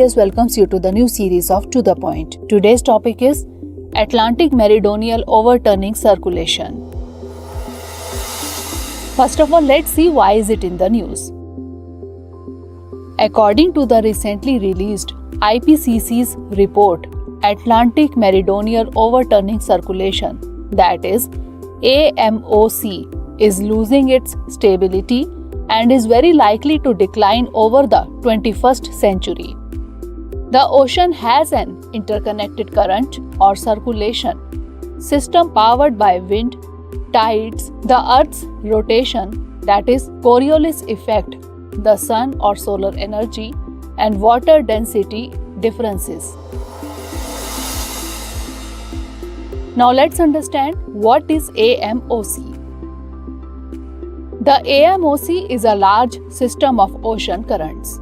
CPS welcomes you to the new series of To The Point. Today's topic is Atlantic Meridional Overturning Circulation. First of all, let's see why is it in the news. According to the recently released IPCC's report, Atlantic Meridional Overturning Circulation, that is AMOC, is losing its stability and is very likely to decline over the 21st century. The ocean has an interconnected current or circulation system powered by wind, tides, the Earth's rotation, that is Coriolis effect, the sun or solar energy, and water density differences. Now let's understand what is AMOC. The AMOC is a large system of ocean currents.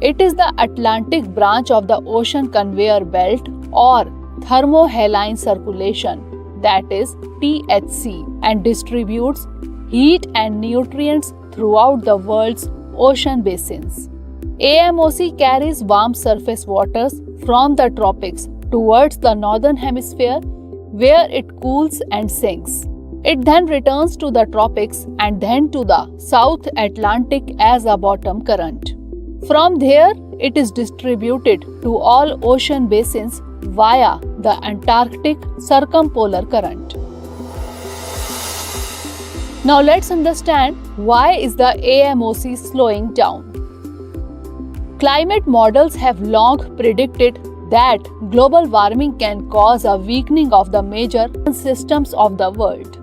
It is the Atlantic branch of the ocean conveyor belt or thermohaline circulation, that is THC, and distributes heat and nutrients throughout the world's ocean basins. AMOC carries warm surface waters from the tropics towards the northern hemisphere, where it cools and sinks. It then returns to the tropics and then to the South Atlantic as a bottom current. From there, it is distributed to all ocean basins via the Antarctic circumpolar current. Now let's understand why is the AMOC slowing down. Climate models have long predicted that global warming can cause a weakening of the major systems of the world.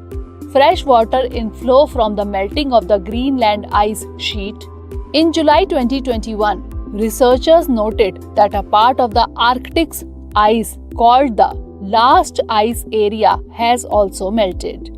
Fresh water inflow from the melting of the Greenland ice sheet. In July 2021, researchers noted that a part of the Arctic's ice called the last ice area has also melted.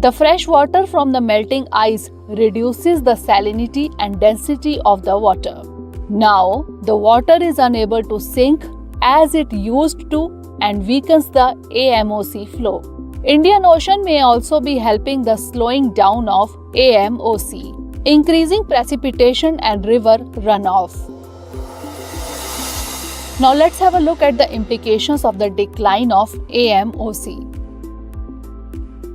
The fresh water from the melting ice reduces the salinity and density of the water. Now, the water is unable to sink as it used to and weakens the AMOC flow. Indian Ocean may also be helping the slowing down of AMOC, increasing precipitation and river runoff. Now let's have a look at the implications of the decline of AMOC.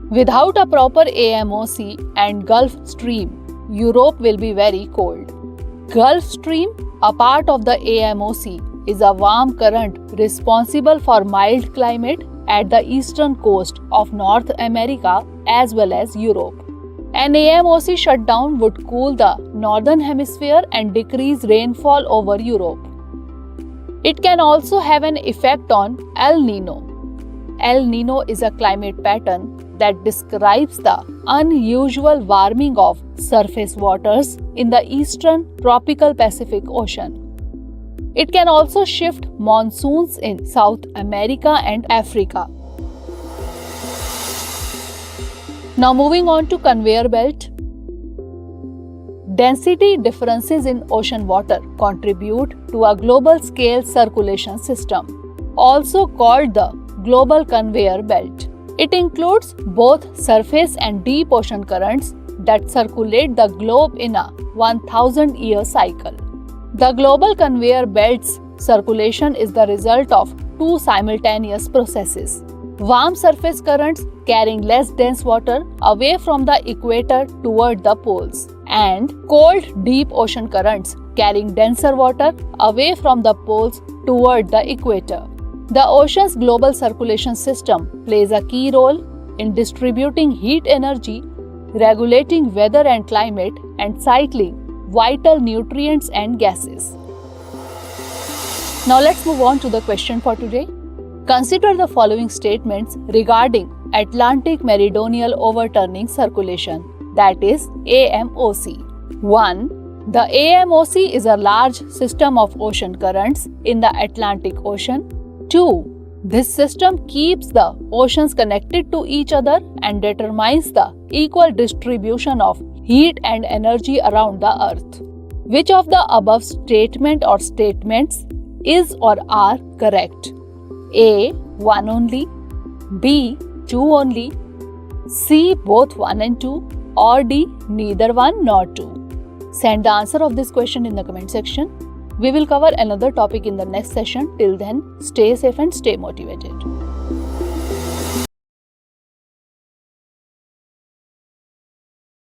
Without a proper AMOC and Gulf Stream, Europe will be very cold. Gulf Stream, a part of the AMOC, is a warm current responsible for mild climate at the eastern coast of North America as well as Europe. An AMOC shutdown would cool the northern hemisphere and decrease rainfall over Europe. It can also have an effect on El Nino. El Nino is a climate pattern that describes the unusual warming of surface waters in the eastern tropical Pacific Ocean. It can also shift monsoons in South America and Africa. Now moving on to conveyor belt. Density differences in ocean water contribute to a global scale circulation system, also called the global conveyor belt. It includes both surface and deep ocean currents that circulate the globe in a 1,000-year cycle. The global conveyor belt's circulation is the result of two simultaneous processes. Warm surface currents carrying less dense water away from the equator toward the poles, and cold deep ocean currents carrying denser water away from the poles toward the equator. The ocean's global circulation system plays a key role in distributing heat energy, regulating weather and climate, and cycling vital nutrients and gases. Now let's move on to the question for today. Consider the following statements regarding Atlantic Meridional Overturning Circulation, that is AMOC. 1. The AMOC is a large system of ocean currents in the Atlantic Ocean. 2. This system keeps the oceans connected to each other and determines the equal distribution of heat and energy around the earth. Which of the above statement or statements is or are correct? A. 1 only, B. 2 only, C. both 1 and 2, or D. neither 1 nor 2. Send the answer of this question in the comment section. We will cover another topic in the next session. Till then, stay safe and stay motivated.